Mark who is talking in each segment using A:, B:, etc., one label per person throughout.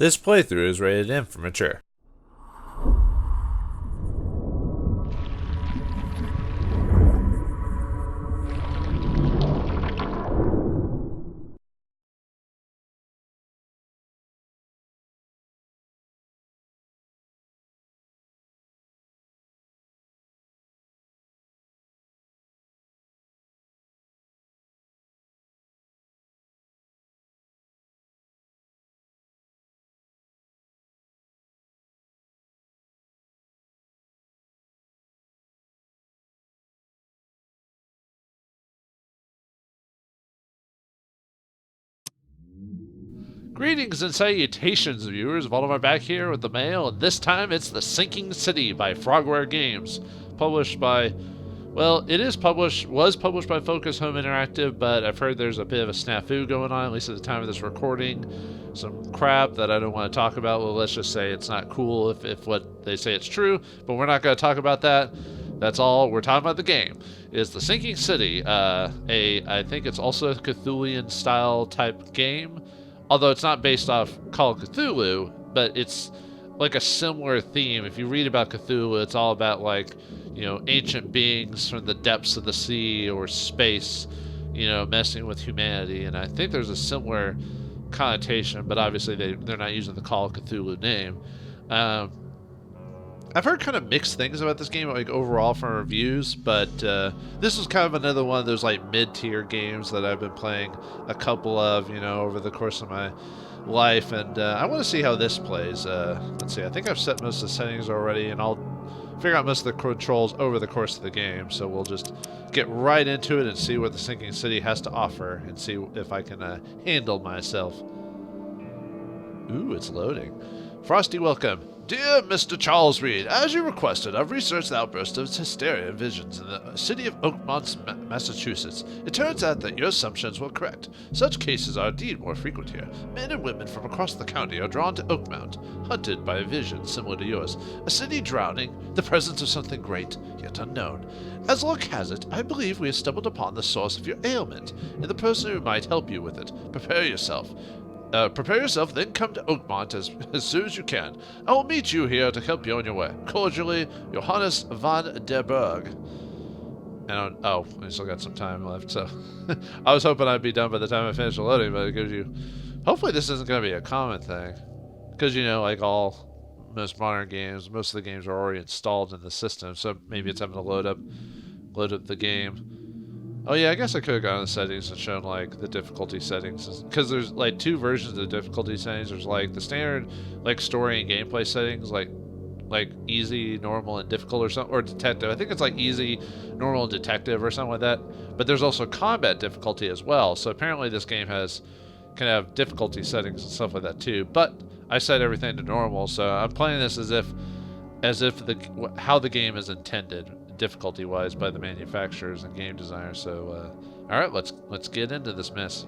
A: This playthrough is rated M for mature.
B: Greetings and salutations, viewers. Vauldemare back here with the mail, and this time it's The Sinking City by Frogware Games, published by, well, was published by Focus Home Interactive, but I've heard there's a bit of a snafu going on, at least at the time of this recording. Some crap that I don't want to talk about. Well, let's just say it's not cool if what they say it's true, but we're not going to talk about that. That's all. We're talking about the game. It's The Sinking City, I think it's also a Cthulhian style type game. Although it's not based off Call of Cthulhu, but it's like a similar theme. If you read about Cthulhu, it's all about ancient beings from the depths of the sea or space, messing with humanity. And I think there's a similar connotation, but obviously they're not using the Call of Cthulhu name. I've heard kind of mixed things about this game, overall from reviews, but this was kind of another one of those mid-tier games that I've been playing a couple of, over the course of my life, and I want to see how this plays. Let's see, I think I've set most of the settings already, and I'll figure out most of the controls over the course of the game, so we'll just get right into it and see what the Sinking City has to offer, and see if I can handle myself. Ooh, it's loading. Frosty, welcome. Dear Mr. Charles Reed, as you requested, I've researched the outburst of hysteria and visions in the city of Oakmont, Massachusetts. It turns out that your assumptions were correct. Such cases are indeed more frequent here. Men and women from across the county are drawn to Oakmont, hunted by a vision similar to yours. A city drowning, the presence of something great, yet unknown. As luck has it, I believe we have stumbled upon the source of your ailment, and the person who might help you with it. Prepare yourself, then come to Oakmont as soon as you can. I will meet you here to help you on your way. Cordially, Johannes van der Berg. And I still got some time left, so I was hoping I'd be done by the time I finish the loading, but it gives you... Hopefully this isn't going to be a common thing. Because, most modern games, most of the games are already installed in the system, so maybe it's having to load up the game. Oh yeah, I guess I could have gone to the settings and shown the difficulty settings, because there's two versions of the difficulty settings. There's the standard story and gameplay settings, like easy, normal, and difficult, or something, or detective. I think it's easy, normal, and detective, or something like that. But there's also combat difficulty as well. So apparently this game can have difficulty settings and stuff like that too. But I set everything to normal, so I'm playing this as if how the game is intended, difficulty-wise, by the manufacturers and game designers. So, all right, let's get into this mess.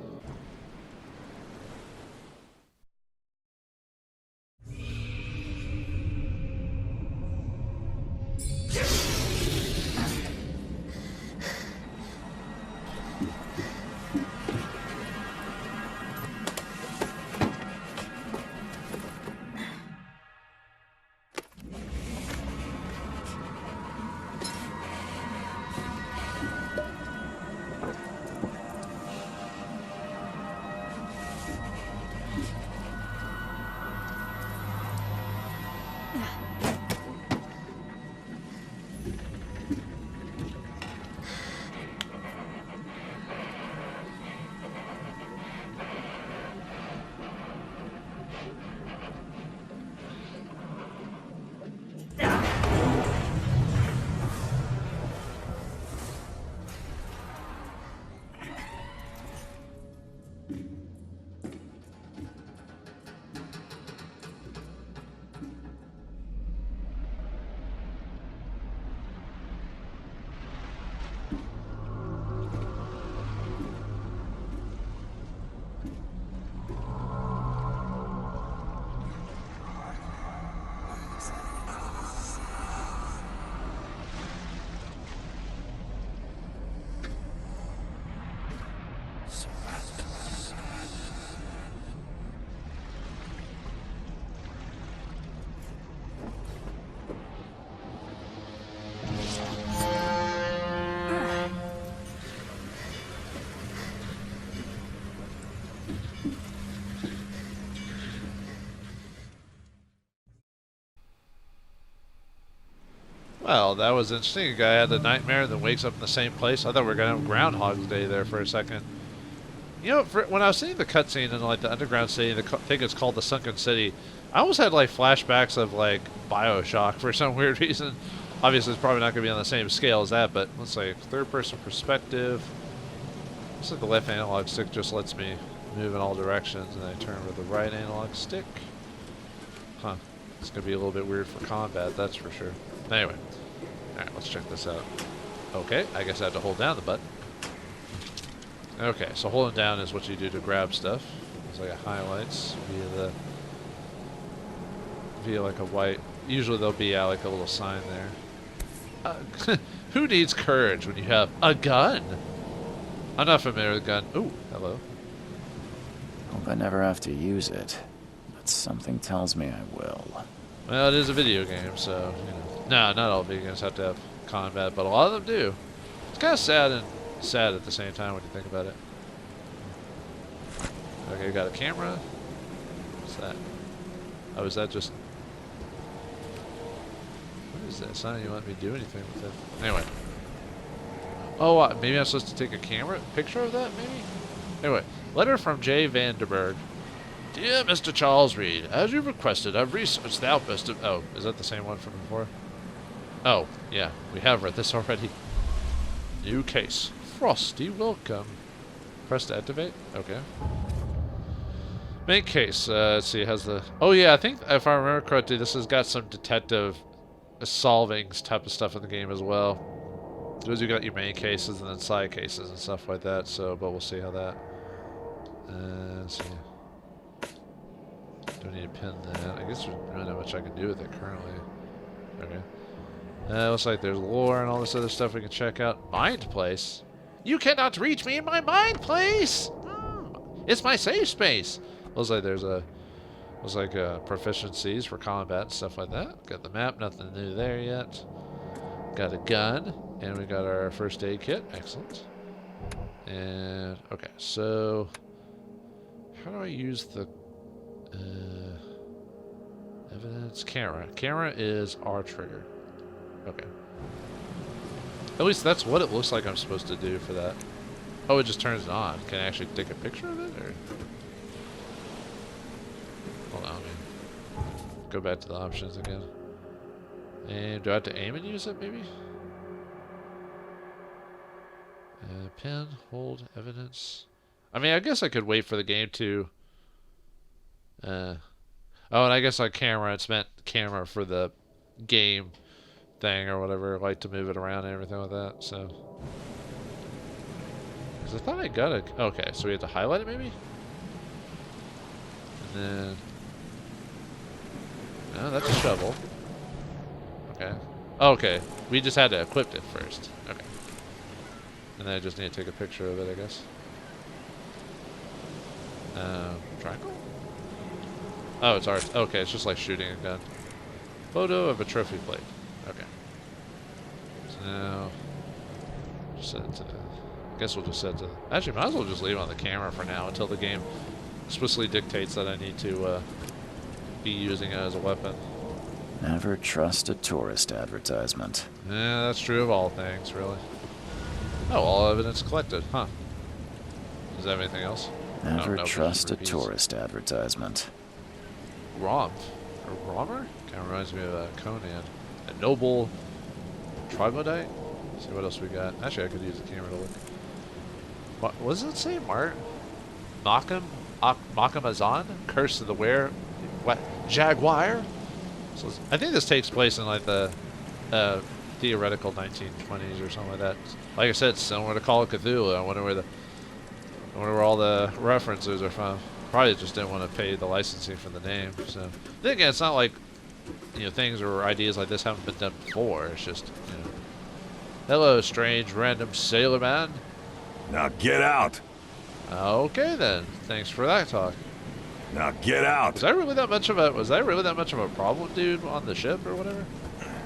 B: Well, that was interesting. A guy had a nightmare and then wakes up in the same place. I thought we were going to have Groundhog's Day there for a second. You know, when I was seeing the cutscene in like the underground city, I think it's called the Sunken City, I almost had like flashbacks of like Bioshock for some weird reason. Obviously, it's probably not going to be on the same scale as that, but let's say third-person perspective. Looks like the left analog stick just lets me move in all directions, and I turn with the right analog stick. Huh. It's going to be a little bit weird for combat, that's for sure. Anyway. Alright, let's check this out. Okay, I guess I have to hold down the button. Okay, so holding down is what you do to grab stuff. It's like it highlights via like a white. Usually there'll be like a little sign there. Who needs courage when you have a gun? I'm not familiar with a gun. Ooh, hello.
C: Hope I never have to use it, but something tells me I will.
B: Well, it is a video game, so you know. No, not all video games have to have combat, but a lot of them do. It's kind of sad and sad at the same time when you think about it. Okay, got a camera. What's that? Oh, is that just... What is that? It's not even letting me do anything with it. Anyway. Oh, maybe I'm supposed to take a picture of that, maybe? Anyway, letter from J. Vanderberg. Dear Mr. Charles Reed, as you've requested, I've researched the outburst of... Oh, is that the same one from before? Oh, yeah, we have read this already. New case. Frosty, welcome. Press to activate? Okay. Main case. Let's see, it has the... Oh, yeah, I think, if I remember correctly, this has got some detective solving type of stuff in the game as well. Those you got your main cases and then side cases and stuff like that, so, but we'll see how that... let's see. Do I need to pin that? I guess there's really not much I can do with it currently. Okay. Looks like there's lore and all this other stuff we can check out. Mind place? You cannot reach me in my mind place! It's my safe space! Looks like there's proficiencies for combat and stuff like that. Got the map, nothing new there yet. Got a gun, and we got our first aid kit. Excellent. And, okay, so... How do I use the... evidence? Camera. Camera is R trigger. Okay. At least that's what it looks like I'm supposed to do for that. Oh, it just turns it on. Can I actually take a picture of it, or? Hold on, let me go back to the options again. And do I have to aim and use it, maybe? Pin, hold, evidence. I mean, I guess I could wait for the game to... oh, and I guess on camera, it's meant camera for the game thing or whatever. I like to move it around and everything like that, so... Because I thought I got it. Okay, so we have to highlight it, maybe? And then... No, that's a shovel. Okay. Oh, okay. We just had to equip it first. Okay. And then I just need to take a picture of it, I guess. Triangle? Oh, it's ours. Okay, it's just like shooting a gun. Photo of a trophy plate. Okay. So now, just set it to the... I guess we'll just set it to the... Actually, might as well just leave it on the camera for now until the game explicitly dictates that I need to be using it as a weapon.
C: Never trust a tourist advertisement.
B: Yeah, that's true of all things, really. Oh, all evidence collected, huh? Does that have anything else?
C: Never trust a tourist advertisement.
B: Rom. Or Romer? Kind of reminds me of Conan. A noble troglodyte? Let's see what else we got. Actually, I could use the camera to look. What does it say? Makamazan? Curse of the Were... What? Jaguar? So I think this takes place in like the theoretical 1920s or something like that. Like I said, similar to Call of Cthulhu. I wonder where all the references are from. Probably just didn't want to pay the licensing for the name. So then again, it's not like things or ideas like this haven't been done before. It's just hello, strange random sailor man.
D: Now get out.
B: Okay then. Thanks for that talk.
D: Now get out.
B: Was that really that much of a problem, dude, on the ship or whatever?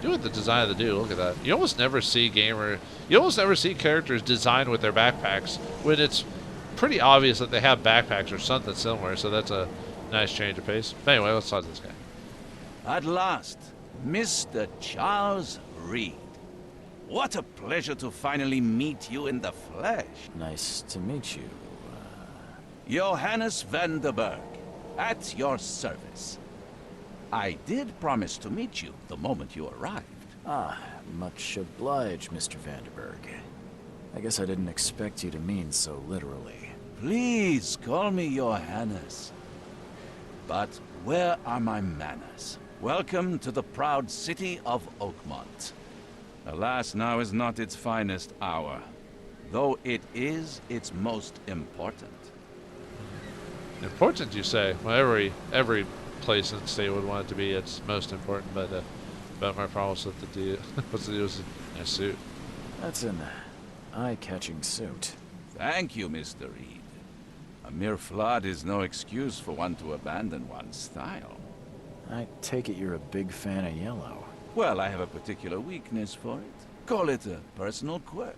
B: Do with the design of the dude. Look at that. You almost never see characters designed with their backpacks when it's pretty obvious that they have backpacks or something similar. So that's a nice change of pace. But anyway, let's talk to this guy.
E: At last, Mr. Charles Reed. What a pleasure to finally meet you in the flesh.
C: Nice to meet you.
E: Johannes van der Berg, at your service. I did promise to meet you the moment you arrived.
C: Ah, much obliged, Mr. Vanderberg. I guess I didn't expect you to mean so literally.
E: Please call me Johannes. But where are my manners? Welcome to the proud city of Oakmont. Alas, now is not its finest hour, though it is its most important.
B: Important, you say? Well, every place and state would want it to be its most important, but my problem with the deal. What's the deal with a suit?
C: That's an eye-catching suit.
E: Thank you, Mr. Reed. A mere flood is no excuse for one to abandon one's style.
C: I take it you're a big fan of yellow.
E: Well, I have a particular weakness for it. Call it a personal quirk.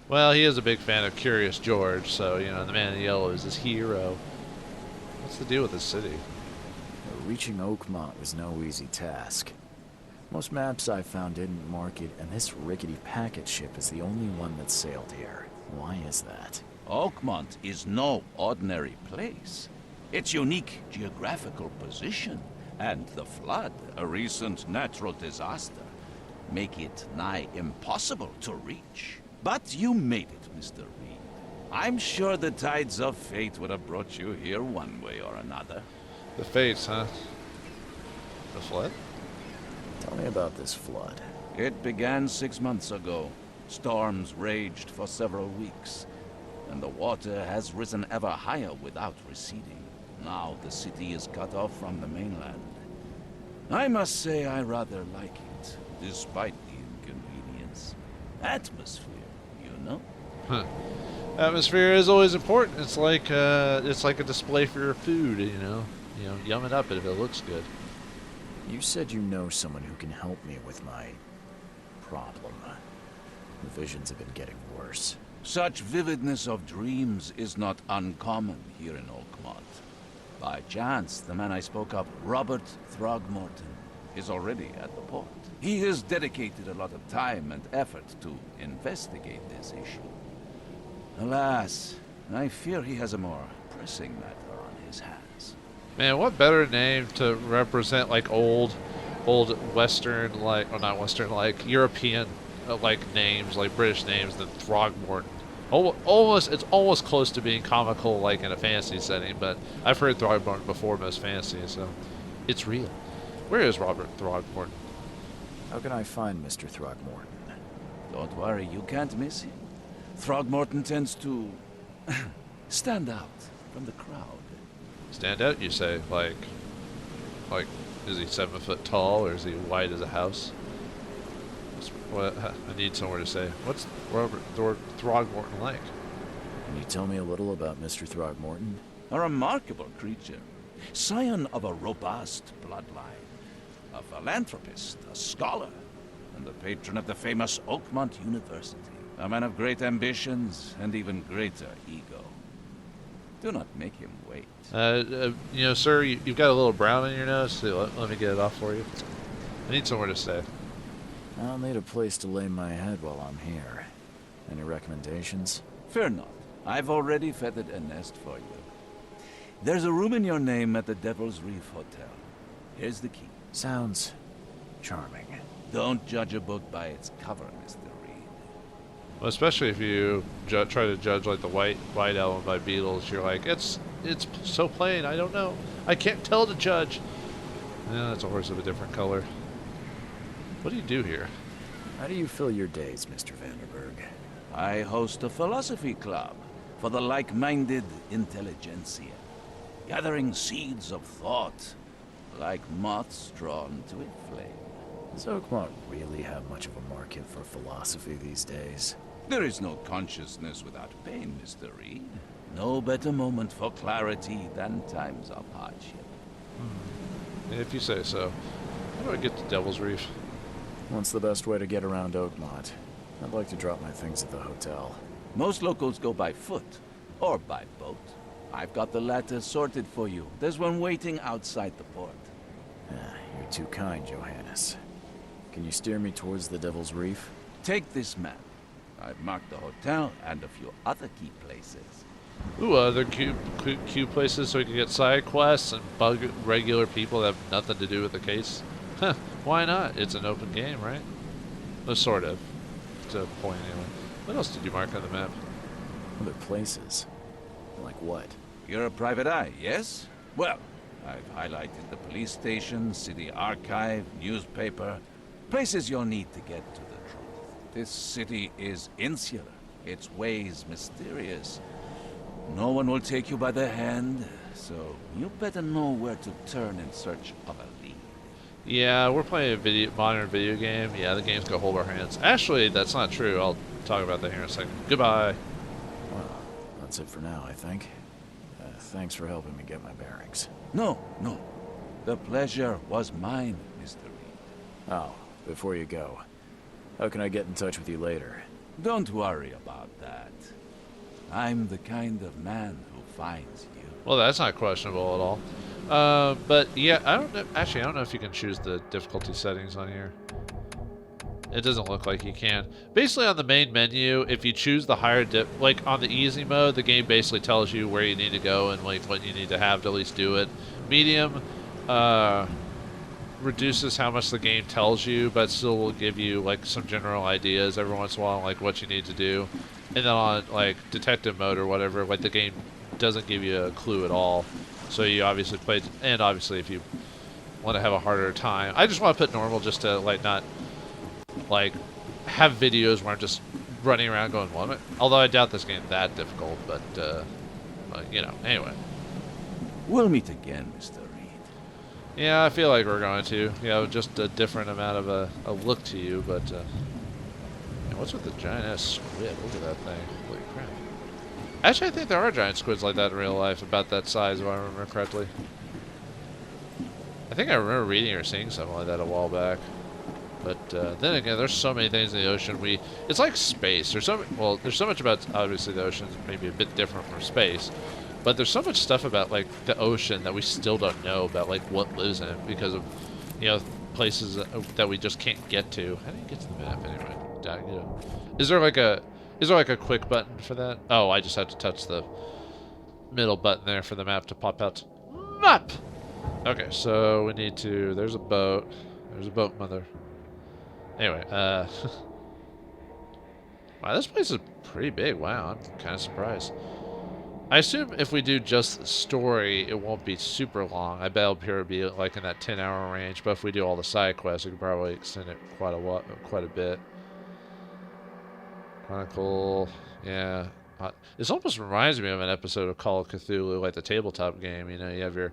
B: Well, he is a big fan of Curious George, so, you know, the man in yellow is his hero. What's the deal with this city?
C: Reaching Oakmont was no easy task. Most maps I found didn't mark it, and this rickety packet ship is the only one that sailed here. Why is that?
E: Oakmont is no ordinary place. Its unique geographical position and the flood, a recent natural disaster, make it nigh impossible to reach. But you made it, Mr. Reed. I'm sure the tides of fate would have brought you here one way or another.
B: The fates, huh? The flood?
C: Tell me about this flood.
E: It began 6 months ago. Storms raged for several weeks, and the water has risen ever higher without receding. Now the city is cut off from the mainland. I must say I rather like it, despite the inconvenience. Atmosphere, you know?
B: Huh. Atmosphere is always important. It's like a display for your food, you know. Yum it up if it looks good.
C: You said you know someone who can help me with my problem. The visions have been getting worse.
E: Such vividness of dreams is not uncommon here in Oakmont. By chance, the man I spoke of, Robert Throgmorton, is already at the port. He has dedicated a lot of time and effort to investigate this issue. Alas, I fear he has a more pressing matter on his hands.
B: Man, what better name to represent like old Western, like, or not Western, like European, like names, like British names than Throgmorton. It's almost close to being comical, like in a fantasy setting. But I've heard Throgmorton before most fantasy, so it's real. Where is Robert Throgmorton?
C: How can I find Mr. Throgmorton?
E: Don't worry, you can't miss him. Throgmorton tends to stand out from the crowd.
B: Stand out, you say? Like, is he 7 foot tall, or is he white as a house? What? I need somewhere to say. What's Robert Throgmorton like?
C: Can you tell me a little about Mr. Throgmorton?
E: A remarkable creature. Scion of a robust bloodline. A philanthropist, a scholar, and the patron of the famous Oakmont University. A man of great ambitions and even greater ego. Do not make him wait.
B: Sir, you've got a little brown in your nose. So let me get it off for you. I need somewhere to stay.
C: I'll need a place to lay my head while I'm here. Any recommendations?
E: Fear not. I've already feathered a nest for you. There's a room in your name at the Devil's Reef Hotel. Here's the key.
C: Sounds charming.
E: Don't judge a book by its cover, Mr. Reed.
B: Well, especially if you try to judge like the White Album by Beatles, you're like, it's so plain. I don't know. I can't tell the judge. Yeah, that's a horse of a different color. What do you do here?
C: How do you fill your days, Mr. Vanderberg?
E: I host a philosophy club for the like-minded intelligentsia, gathering seeds of thought like moths drawn to a flame.
C: Does Oakmont really have much of a market for philosophy these days?
E: There is no consciousness without pain, Mr. Reed. No better moment for clarity than times of hardship.
B: If you say so. How do I get to Devil's Reef?
C: What's the best way to get around Oakmont? I'd like to drop my things at the hotel.
E: Most locals go by foot or by boat. I've got the latter sorted for you. There's one waiting outside the port.
C: You're too kind, Johannes. Can you steer me towards the Devil's Reef?
E: Take this map. I've marked the hotel and a few other key places.
B: Ooh, other queue places so we can get side quests and bug regular people that have nothing to do with the case. Huh, why not? It's an open game, right? No, sort of. To a point, anyway. What else did you mark on the map?
C: Other places? Like what?
E: You're a private eye, yes? Well, I've highlighted the police station, city archive, newspaper, places you'll need to get to the truth. This city is insular, its ways mysterious. No one will take you by the hand, so you better know where to turn in search of a lead.
B: Yeah, we're playing a modern video game. Yeah, the game's gonna hold our hands. Actually, that's not true. I'll talk about that here in a second. Goodbye.
C: Well, that's it for now, I think. Thanks for helping me get my bearings.
E: No. The pleasure was mine, Mr. Reed.
C: Oh, before you go, how can I get in touch with you later?
E: Don't worry about that. I'm the kind of man who finds you.
B: Well, that's not questionable at all. But yeah, I don't know. Actually, I don't know if you can choose the difficulty settings on here. It doesn't look like you can. Basically, on the main menu, if you choose the higher like on the easy mode, the game basically tells you where you need to go and like what you need to have to at least do it. Medium reduces how much the game tells you, but still will give you like some general ideas every once in a while, like what you need to do. And then on like detective mode or whatever, like the game doesn't give you a clue at all. So you obviously play, and obviously if you want to have a harder time, I just want to put normal just to like not like have videos where I'm just running around going, what am I? Although I doubt this game's that difficult, but you know, anyway.
E: We'll meet again, Mr. Reed.
B: Yeah, I feel like we're going to. You know, just a different amount of a look to you, but man, what's with the giant ass squid? Look at that thing. Holy crap. Actually, I think there are giant squids like that in real life, about that size, if I remember correctly. I think I remember reading or seeing something like that a while back. But then again, there's so many things in the ocean. It's like space. There's so much about obviously the ocean's maybe a bit different from space, but there's so much stuff about like the ocean that we still don't know about, like what lives in it because of places that we just can't get to. How do you get to the map anyway? Is there like a quick button for that? Oh, I just have to touch the middle button there for the map to pop out. Map. Okay, so we need to. There's a boat. There's a boat, mother. Anyway, wow, this place is pretty big. Wow, I'm kind of surprised. I assume if we do just the story, it won't be super long. I bet it'll probably be like in that 10-hour range. But if we do all the side quests, we can probably extend it quite a bit. Chronicle, yeah. This almost reminds me of an episode of Call of Cthulhu, like the tabletop game. You know, you have your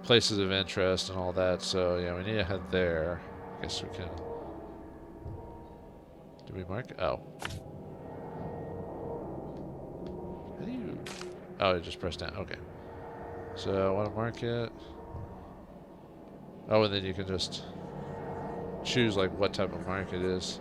B: places of interest and all that. So yeah, we need to head there. I guess we can. Did we mark it? Oh. How do you... Oh, you just press down. Okay. So I want to mark it. Oh, and then you can just choose like what type of mark it is.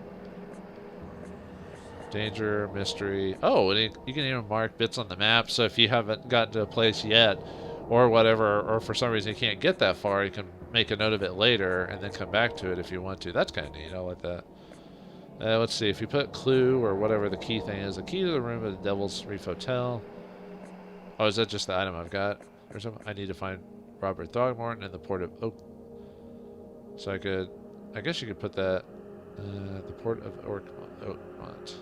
B: Danger, mystery. Oh, and you can even mark bits on the map. So if you haven't gotten to a place yet, or whatever, or for some reason you can't get that far, you can make a note of it later and then come back to it if you want to. That's kind of neat. I like that. Let's see. If you put clue or whatever the key thing is, the key to the room at the Devil's Reef Hotel. Oh, is that just the item I've got? Or something? I need to find Robert Throgmorton in the port of Oak. So I guess you could put that, the port of Oakmont.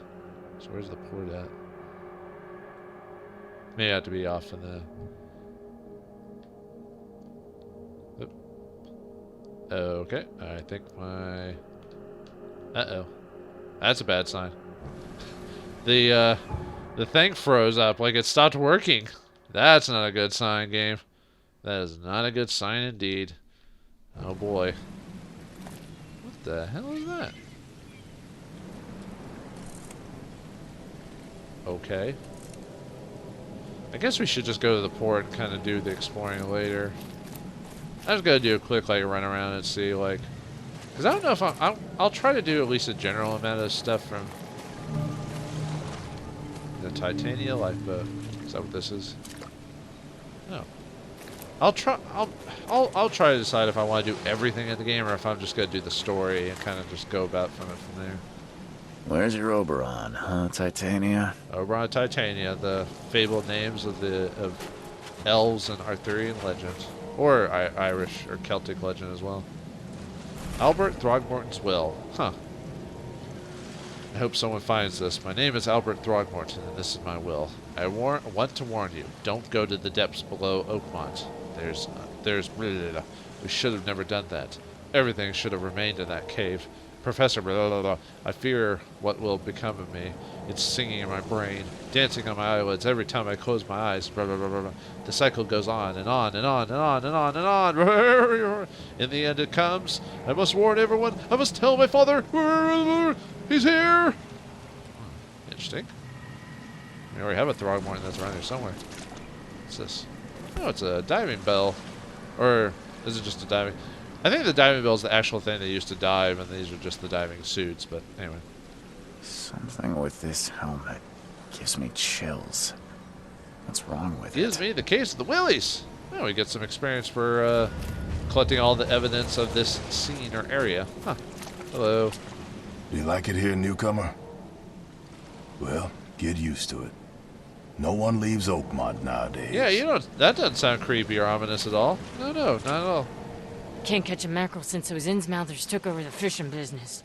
B: So where's the port at? May have to be off in the... Okay, I think my... Uh-oh. That's a bad sign. The thing froze up, like it stopped working. That's not a good sign, game. That is not a good sign indeed. Oh boy. What the hell is that? Okay. I guess we should just go to the port and kind of do the exploring later. I just gotta do a quick like run around and see like, because I don't know if I'll try to do at least a general amount of stuff from the Titania lifeboat. Is that what this is? No. I'll try to decide if I want to do everything in the game or if I'm just gonna do the story and kind of just go about from there.
C: Where's your Oberon, huh, Titania?
B: Oberon, Titania, the fabled names of elves and Arthurian legends, or Irish or Celtic legend as well. Albert Throgmorton's will. Huh. I hope someone finds this. My name is Albert Throgmorton, and this is my will. I want to warn you. Don't go to the depths below Oakmont. We should have never done that. Everything should have remained in that cave. Professor, I fear what will become of me. It's singing in my brain, dancing on my eyelids every time I close my eyes. The cycle goes on and on and on and on and on and on. In the end it comes. I must warn everyone. I must tell my father. He's here. Interesting. We already have a Throgmorton that's around here somewhere. What's this? Oh, it's a diving bell. Or is it just a diving... I think the diving bell is the actual thing they used to dive, and these are just the diving suits, but anyway.
C: Something with this helmet gives me chills. What's wrong with it?
B: Gives me the case of the willies. Oh, we get some experience for collecting all the evidence of this scene or area. Huh. Hello.
D: Do you like it here, newcomer? Well, get used to it. No one leaves Oakmont nowadays.
B: Yeah, that doesn't sound creepy or ominous at all. No, not at all.
F: Can't catch a mackerel since those Innsmouthers took over the fishing business.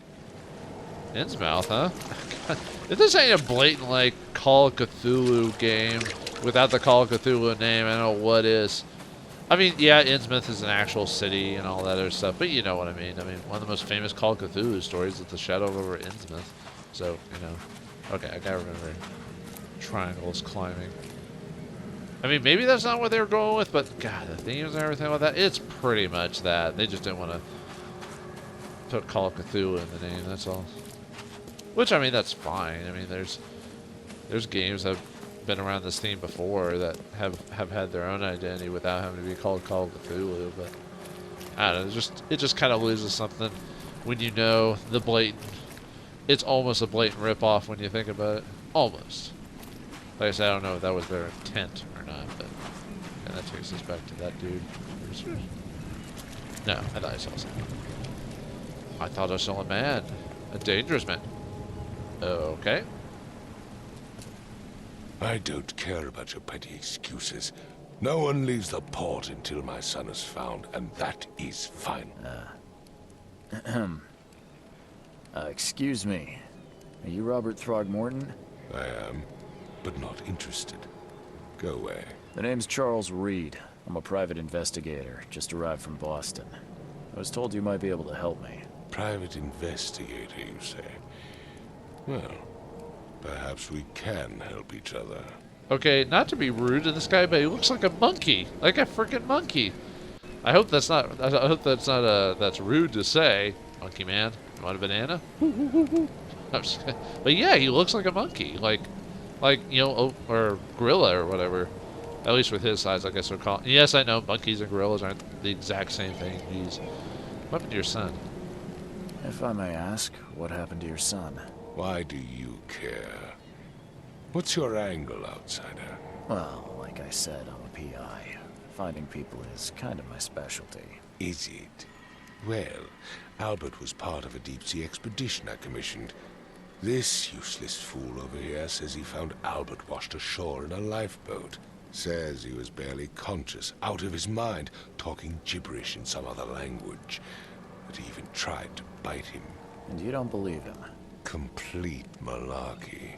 B: Innsmouth, huh? If this ain't a blatant, like, Call of Cthulhu game without the Call of Cthulhu name, I don't know what is. I mean, yeah, Innsmouth is an actual city and all that other stuff, but you know what I mean. I mean, one of the most famous Call of Cthulhu stories is the shadow over Innsmouth. So, you know. Okay, I gotta remember. Triangles climbing. I mean, maybe that's not what they were going with, but God, the themes and everything like that, it's pretty much that. They just didn't want to put Call of Cthulhu in the name, that's all. Which, I mean, that's fine. I mean, there's games that have been around this theme before that have had their own identity without having to be called Call of Cthulhu, but I don't know, it just kind of loses something when you know the blatant, it's almost a blatant ripoff when you think about it. Almost. Like I said, I don't know if that was their intent or not, but and that takes us back to that dude. No, I thought I saw something. I thought I saw a man. A dangerous man. Okay.
G: I don't care about your petty excuses. No one leaves the port until my son is found, and that is fine.
C: Excuse me. Are you Robert Throgmorton?
G: I am, but not interested. Go away.
C: The name's Charles Reed. I'm a private investigator, just arrived from Boston. I was told you might be able to help me.
G: Private investigator, you say? Well, perhaps we can help each other.
B: Okay, not to be rude to this guy, but he looks like a monkey, like a freaking monkey. I hope that's not. That's rude to say, monkey man. You want a banana? But yeah, he looks like a monkey, like you know, or gorilla or whatever. At least with his size, I guess we're calling. Yes, I know monkeys and gorillas aren't the exact same thing. Jeez. What happened to your son?
C: If I may ask, what happened to your son?
G: Why do you care? What's your angle, outsider?
C: Well, like I said, I'm a PI. Finding people is kind of my specialty.
G: Is it? Well, Albert was part of a deep-sea expedition I commissioned. This useless fool over here says he found Albert washed ashore in a lifeboat. Says he was barely conscious, out of his mind, talking gibberish in some other language. That he even tried to bite him.
C: And you don't believe him?
G: Complete malarkey.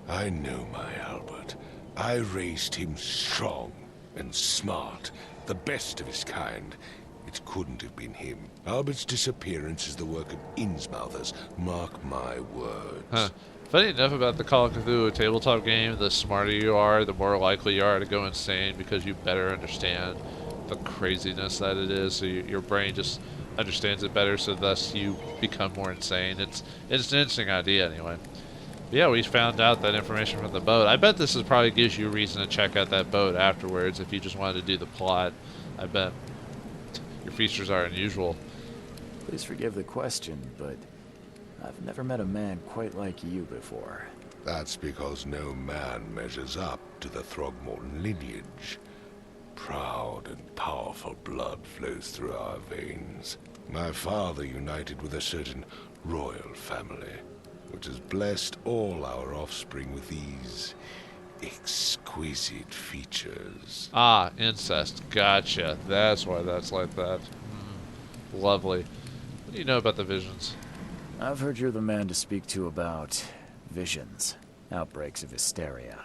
G: I know my Albert. I raised him strong and smart, the best of his kind. It couldn't have been him. Albert's disappearance is the work of Innsmouthers. Mark my words.
B: Huh. Funny enough about the Call of Cthulhu tabletop game, the smarter you are, the more likely you are to go insane because you better understand the craziness that it is. So your brain just understands it better, so thus you become more insane. It's an interesting idea anyway. But yeah, we found out that information from the boat. I bet this probably gives you a reason to check out that boat afterwards if you just wanted to do the plot. I bet your features are unusual.
C: Please forgive the question, but I've never met a man quite like you before.
G: That's because no man measures up to the Throgmorton lineage. Proud and powerful blood flows through our veins. My father united with a certain royal family, which has blessed all our offspring with these exquisite features.
B: Ah, incest. Gotcha. That's why that's like that. Lovely. What do you know about the visions?
C: I've heard you're the man to speak to about visions, outbreaks of hysteria.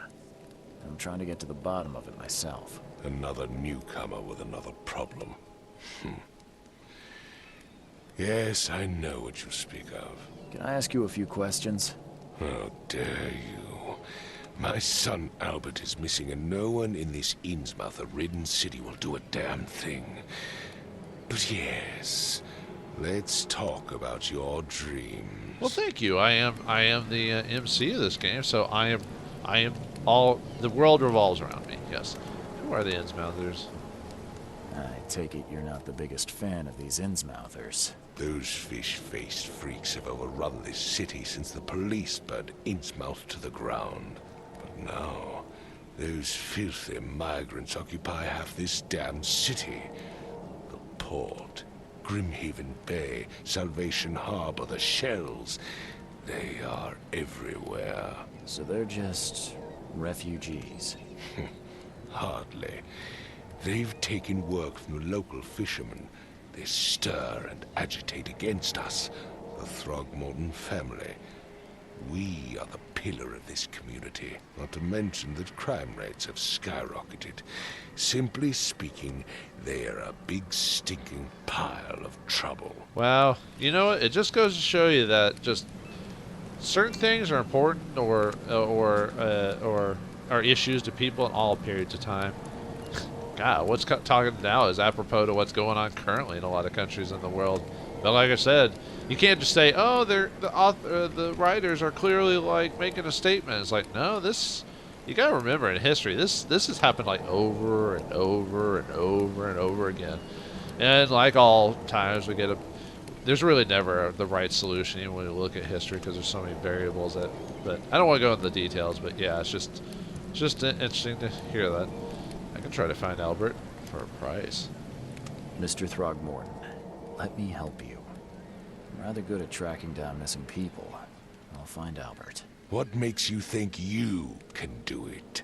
C: I'm trying to get to the bottom of it myself.
G: Another newcomer with another problem. Yes, I know what you speak of.
C: Can I ask you a few questions?
G: How dare you? My son Albert is missing, and no one in this Innsmouth-ridden city will do a damn thing. But yes, let's talk about your dreams.
B: Well, thank you. I am the MC of this game, so I am all. The world revolves around me. Yes. Who are the Innsmouthers?
C: I take it you're not the biggest fan of these Innsmouthers.
G: Those fish-faced freaks have overrun this city since the police burned Innsmouth to the ground. But now, those filthy migrants occupy half this damn city. The port, Grimhaven Bay, Salvation Harbor, the shells. They are everywhere.
C: So they're just refugees.
G: Hardly. They've taken work from the local fishermen. They stir and agitate against us, the Throgmorton family. We are the pillar of this community, not to mention that crime rates have skyrocketed. Simply speaking, they are a big stinking pile of trouble.
B: Well, you know what? It just goes to show you that just certain things are important or are issues to people in all periods of time. God, what's talking now is apropos to what's going on currently in a lot of countries in the world. But like I said, you can't just say, "Oh, the writers are clearly like making a statement." It's like, no, this. You gotta remember in history, this has happened like over and over and over and over again. And like all times, there's really never the right solution, even when you look at history, because there's so many variables that. But I don't want to go into the details. But yeah, it's just interesting to hear that. I can try to find Albert for a price.
C: Mr. Throgmorton, let me help you. I'm rather good at tracking down missing people. I'll find Albert.
G: What makes you think you can do it?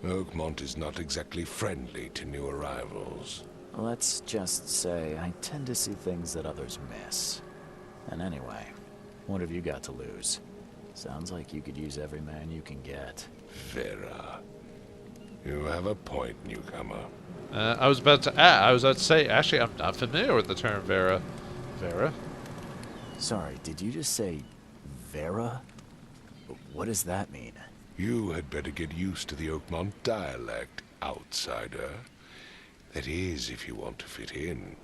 G: Oakmont is not exactly friendly to new arrivals.
C: Let's just say I tend to see things that others miss. And anyway, what have you got to lose? Sounds like you could use every man you can get.
G: Vera. You have a point, newcomer.
B: I was about to say, actually, I'm not familiar with the term Vera. Vera?
C: Sorry, did you just say Vera? What does that mean?
G: You had better get used to the Oakmont dialect, outsider. That is, if you want to fit in.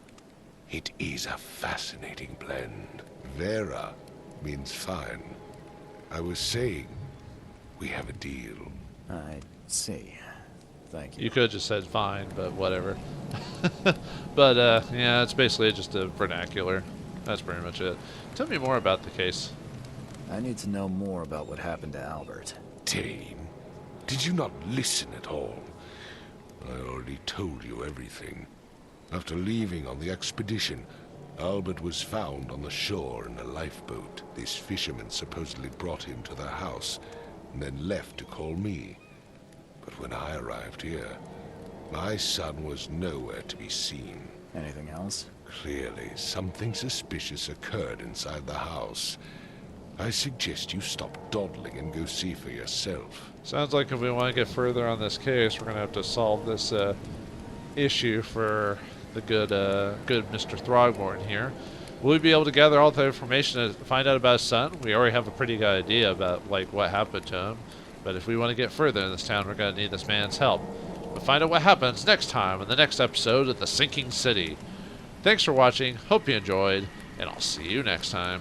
G: It is a fascinating blend. Vera means fine. I was saying, we have a deal.
C: I see. Thank you.
B: You could have just said fine, but whatever. But, yeah, it's basically just a vernacular. That's pretty much it. Tell me more about the case.
C: I need to know more about what happened to Albert.
G: Dane, did you not listen at all? I already told you everything. After leaving on the expedition, Albert was found on the shore in a lifeboat. This fisherman supposedly brought him to their house, and then left to call me. But when I arrived here, my son was nowhere to be seen.
C: Anything else?
G: Clearly, something suspicious occurred inside the house. I suggest you stop dawdling and go see for yourself.
B: Sounds like if we want to get further on this case, we're going to have to solve this issue for the good Mr. Throgmorton here. Will we be able to gather all the information to find out about his son? We already have a pretty good idea about like what happened to him. But if we want to get further in this town, we're going to need this man's help. We'll find out what happens next time in the next episode of The Sinking City. Thanks for watching, hope you enjoyed, and I'll see you next time.